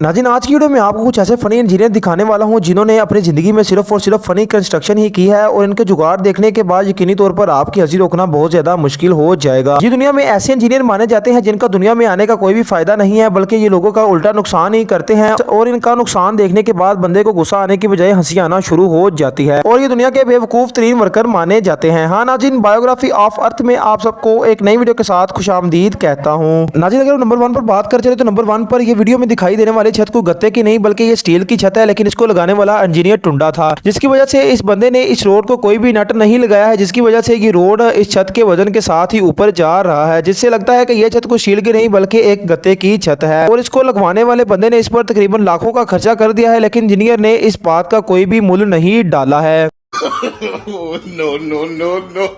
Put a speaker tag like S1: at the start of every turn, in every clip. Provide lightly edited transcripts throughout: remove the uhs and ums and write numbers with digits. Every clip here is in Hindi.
S1: नाज़रीन, आज की वीडियो में आपको कुछ ऐसे फनी इंजीनियर दिखाने वाला हूं जिन्होंने अपनी ज़िंदगी में सिर्फ और सिर्फ फनी कंस्ट्रक्शन ही की है और इनके जुगाड़ देखने के बाद यकीनी तौर पर आपकी हंसी रोकना बहुत ज़्यादा मुश्किल हो जाएगा। ये दुनिया में ऐसे इंजीनियर माने जाते हैं जिनका दुनिया में आने का कोई भी फायदा नहीं है, बल्कि ये लोगों का उल्टा नुकसान ही करते हैं और इनका नुकसान देखने के बाद बंदे को गुस्सा आने की बजाय हंसी आना शुरू हो जाती है और ये दुनिया के बेवकूफ़ तरीन वर्कर माने जाते हैं। हाँ नाज़रीन, बायोग्राफी ऑफ अर्थ में आप सबको एक नई वीडियो के साथ खुशामदीद कहता हूँ। नाज़रीन, अगर नंबर 1 पर बात कर चले तो नंबर 1 पर ये वीडियो में दिखाई देने वाली छत को गत्ते की नहीं बल्कि ये स्टील की छत है, लेकिन इसको लगाने वाला इंजीनियर टुंडा था, जिसकी वजह से इस बंदे ने इस रोड को कोई भी नट नहीं लगाया है, जिसकी वजह से ये रोड इस छत के वजन के साथ ही ऊपर जा रहा है, जिससे लगता है कि यह छत को स्टील की नहीं बल्कि एक गत्ते की छत है। और इसको लगवाने वाले बंदे ने इस पर तकरीबन लाखों का खर्चा कर दिया है, लेकिन इंजीनियर ने इस बात का कोई भी मूल्य नहीं डाला है।
S2: no, no, no, no.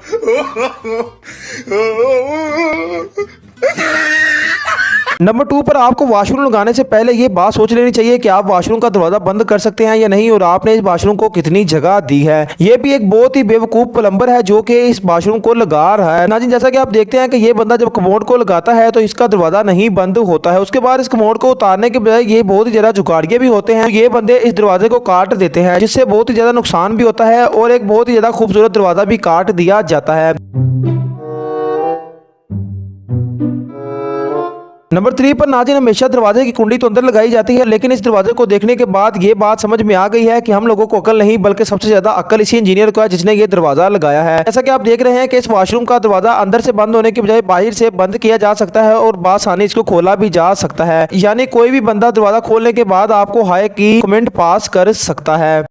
S1: Number 2 पर आपको वॉशरूम लगाने से पहले ये बात सोच लेनी चाहिए कि आप वॉशरूम का दरवाजा बंद कर सकते हैं या नहीं और आपने इस वॉशरूम को कितनी जगह दी है। ये भी एक बहुत ही बेवकूफ प्लम्बर है जो कि इस वॉशरूम को लगा रहा है। नाज़रीन, जैसा कि आप देखते हैं कि ये बंदा जब कमोड को लगाता है तो इसका दरवाजा नहीं बंद होता है। उसके बाद इस कमोड को उतारने के बजाय ये बहुत ही ज्यादा जुगाड़िये भी होते हैं, ये बंदे इस दरवाजे को काट देते हैं, जिससे बहुत ही ज्यादा नुकसान भी होता है और एक बहुत ही ज्यादा खूबसूरत दरवाजा भी काट दिया जाता है। नंबर 3 पर नाज़रीन, हमेशा दरवाजे की कुंडी तो अंदर लगाई जाती है, लेकिन इस दरवाजे को देखने के बाद ये बात समझ में आ गई है कि हम लोगों को अकल नहीं बल्कि सबसे ज्यादा अकल इसी इंजीनियर को है जिसने ये दरवाजा लगाया है। जैसा कि आप देख रहे हैं कि इस वॉशरूम का दरवाजा अंदर से बंद होने के बजाय बाहर से बंद किया जा सकता है और बासानी इसको खोला भी जा सकता है, यानी कोई भी बंदा दरवाजा खोलने के बाद आपको हाय की कमेंट पास कर सकता है।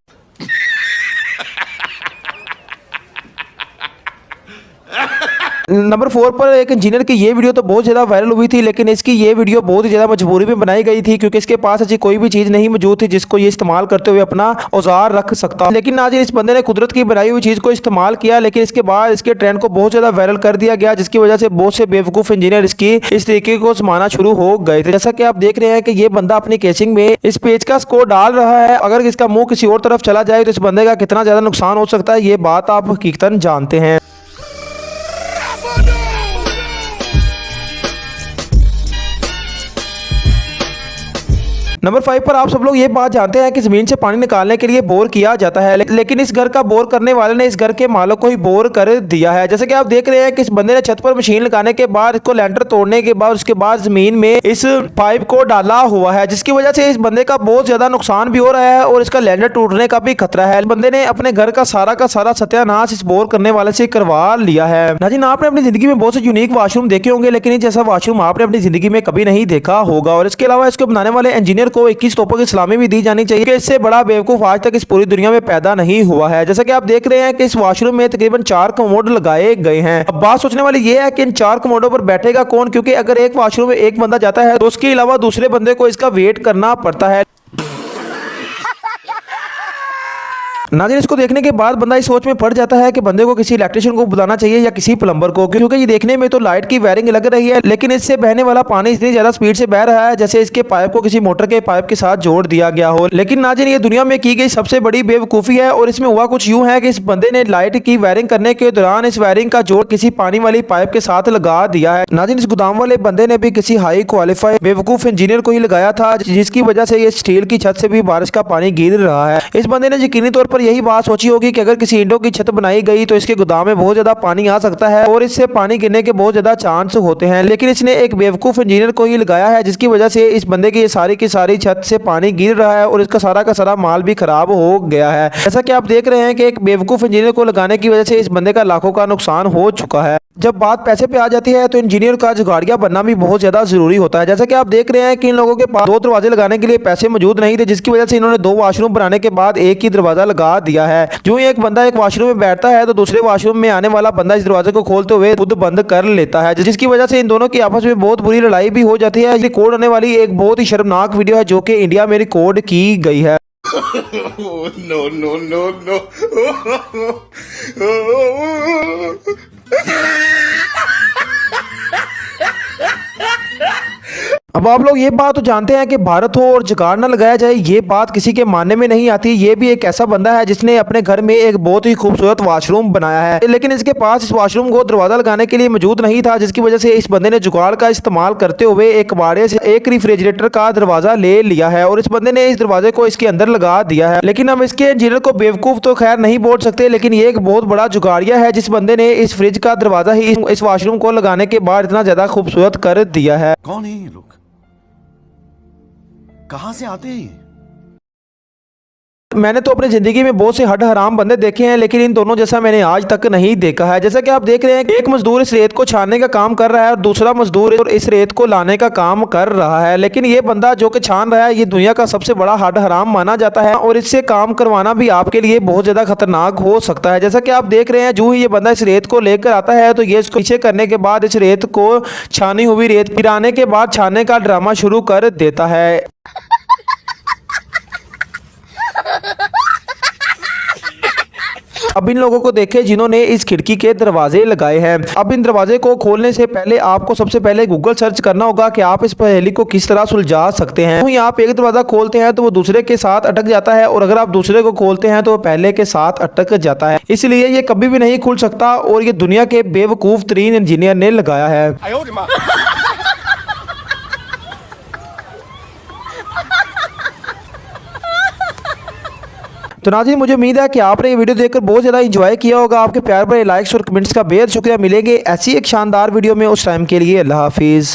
S1: नंबर 4 पर एक इंजीनियर की ये वीडियो तो बहुत ज़्यादा वायरल हुई थी, लेकिन इसकी ये वीडियो बहुत ही ज़्यादा मजबूरी में बनाई गई थी क्योंकि इसके पास ऐसी कोई भी चीज़ नहीं मौजूद थी जिसको ये इस्तेमाल करते हुए अपना औजार रख सकता। लेकिन आज इस बंदे ने कुदरत की बनाई हुई चीज़ को इस्तेमाल किया, लेकिन इसके बाद इसके ट्रेंड को बहुत ज़्यादा वायरल कर दिया गया, जिसकी वजह से बहुत से बेवकूफ़ इंजीनियर इसकी इस तरीके को आजमाना शुरू हो गए थे। जैसा कि आप देख रहे हैं कि ये बंदा अपनी केसिंग में इस पेचकस को डाल रहा है, अगर इसका मुँह किसी और तरफ चला जाए तो इस बंदे का कितना ज़्यादा नुकसान हो सकता है ये बात आप हकीकतन जानते हैं। नंबर 5 पर आप सब लोग ये बात जानते हैं कि जमीन से पानी निकालने के लिए बोर किया जाता है, लेकिन इस घर का बोर करने वाले ने इस घर के मालिक को ही बोर कर दिया है। जैसे कि आप देख रहे हैं कि इस बंदे ने छत पर मशीन लगाने के बाद इसको लेंटर तोड़ने के बाद उसके बाद जमीन में इस पाइप को डाला हुआ है, जिसकी वजह से इस बंदे का बहुत ज्यादा नुकसान भी हो रहा है और इसका लेंटर टूटने का भी खतरा है। बंदे ने अपने घर का सारा सत्यानाश इस बोर करने वाले से करवा लिया है। नाज़रीन, आपने अपनी जिंदगी में बहुत से यूनिक वॉशरूम देखे होंगे, लेकिन इस जैसा वॉशरूम आपने अपनी जिंदगी में कभी नहीं देखा होगा और इसके अलावा इसको बनाने वाले इंजीनियर को 21 तोपों की सलामी भी दी जानी चाहिए कि इससे बड़ा बेवकूफ आज तक इस पूरी दुनिया में पैदा नहीं हुआ है। जैसा कि आप देख रहे हैं कि इस वॉशरूम में तकरीबन 4 कमोड लगाए गए हैं। अब बात सोचने वाली ये है कि इन 4 कमोडों पर बैठेगा कौन, क्योंकि अगर एक वॉशरूम में एक बंदा जाता है तो उसके अलावा दूसरे बंदे को इसका वेट करना पड़ता है। नाज़रीन, इसको देखने के बाद बंदा इस सोच में पड़ जाता है कि बंदे को किसी इलेक्ट्रिशियन को बुलाना चाहिए या किसी प्लम्बर को, क्योंकि ये देखने में तो लाइट की वायरिंग लग रही है, लेकिन इससे बहने वाला पानी इतनी ज्यादा स्पीड से बह रहा है जैसे इसके पाइप को किसी मोटर के पाइप के साथ जोड़ दिया गया हो। लेकिन नाज़रीन, ये दुनिया में की गई सबसे बड़ी बेवकूफ़ी है और इसमें हुआ कुछ यूं है कि इस बंदे ने लाइट की वायरिंग करने के दौरान इस वायरिंग का जोड़ किसी पानी वाली पाइप के साथ लगा दिया है। नाज़रीन, इस गोदाम वाले बंदे ने भी किसी हाई क्वालिफाइड बेवकूफ इंजीनियर को ही लगाया था, जिसकी वजह से ये स्टील की छत से भी बारिश का पानी गिर रहा है। इस बंदे ने यकीनी तौर पर यही बात सोची होगी कि अगर किसी इंडो की छत बनाई गई तो इसके गोदाम में बहुत ज्यादा पानी आ सकता है और इससे पानी गिरने के बहुत ज्यादा चांस होते हैं, लेकिन इसने एक बेवकूफ इंजीनियर को ही लगाया है, जिसकी वजह से इस बंदे की सारी की सारी छत से पानी गिर रहा है और इसका सारा का सारा माल भी खराब हो गया है। जैसा कि आप देख रहे हैं कि एक बेवकूफ इंजीनियर को लगाने की वजह से इस बंदे का लाखों का नुकसान हो चुका है। जब बात पैसे पे आ जाती है तो इंजीनियर का जुगाड़िया बनना भी बहुत ज्यादा जरूरी होता है। जैसा कि आप देख रहे हैं कि इन लोगों के पास 2 दरवाजे लगाने के लिए पैसे मौजूद नहीं थे, जिसकी वजह से इन्होंने 2 वॉशरूम बनाने के बाद एक ही दरवाजा लगा दिया है। जो ही एक बंदा एक वॉशरूम में बैठता है तो दूसरे वॉशरूम में आने वाला बंदा इस दरवाजे को खोलते हुए खुद बंद कर लेता है, जिसकी वजह से इन दोनों की आपस में बहुत बुरी लड़ाई भी हो जाती है। रिकॉर्ड होने वाली एक बहुत ही शर्मनाक वीडियो है जो कि इंडिया में रिकॉर्ड की गई है।
S2: no, no, no, no.
S1: अब आप लोग ये बात तो जानते हैं कि भारत हो और जुगाड़ न लगाया जाए, ये बात किसी के मानने में नहीं आती। ये भी एक ऐसा बंदा है जिसने अपने घर में एक बहुत ही खूबसूरत वॉशरूम बनाया है, लेकिन इसके पास इस वॉशरूम को दरवाजा लगाने के लिए मौजूद नहीं था, जिसकी वजह से इस बंदे ने जुगाड़ का इस्तेमाल करते हुए एक कबाड़े से एक रेफ्रिजरेटर का दरवाजा ले लिया है और इस बंदे ने इस दरवाजे को इसके अंदर लगा दिया है। लेकिन हम इसके इंजीनियर को बेवकूफ तो खैर नहीं बोल सकते, लेकिन ये एक बहुत बड़ा जुगाड़िया है जिस बंदे ने इस फ्रिज का दरवाजा ही इस वॉशरूम को लगाने के बाद इतना ज्यादा खूबसूरत कर दिया है।
S3: कौन है ये लोग? कहां से आते हैं ये?
S1: मैंने तो अपनी जिंदगी में बहुत से हड हराम बंदे देखे हैं, लेकिन इन दोनों जैसा मैंने आज तक नहीं देखा है। जैसा कि आप देख रहे हैं कि एक मजदूर इस रेत को छानने का काम कर रहा है और दूसरा मजदूर इस रेत को लाने का काम कर रहा है, लेकिन ये बंदा जो कि छान रहा है ये दुनिया का सबसे बड़ा हड हराम माना जाता है और इससे काम करवाना भी आपके लिए बहुत ज्यादा खतरनाक हो सकता है। जैसा कि आप देख रहे हैं, जो ही ये बंदा इस रेत को लेकर आता है तो ये इसको पीछे करने के बाद इस रेत को छानी हुई रेत गिराने के बाद छानने का ड्रामा शुरू कर देता है। अब इन लोगों को देखें जिन्होंने इस खिड़की के दरवाजे लगाए हैं। अब इन दरवाजे को खोलने से पहले आपको सबसे पहले गूगल सर्च करना होगा कि आप इस पहेली को किस तरह सुलझा सकते हैं। तो आप एक दरवाजा खोलते हैं तो वो दूसरे के साथ अटक जाता है और अगर आप दूसरे को खोलते हैं तो वो पहले के साथ अटक जाता है, इसलिए ये कभी भी नहीं खुल सकता और ये दुनिया के बेवकूफ तरीन इंजीनियर ने लगाया है। तो नाज़रीन, मुझे उम्मीद है कि आपने ये वीडियो देखकर बहुत ज़्यादा एंजॉय किया होगा। आपके प्यार भरे लाइक्स और कमेंट्स का बेहद शुक्रिया। मिलेंगे ऐसी एक शानदार वीडियो में, उस टाइम के लिए अल्लाह हाफिज़।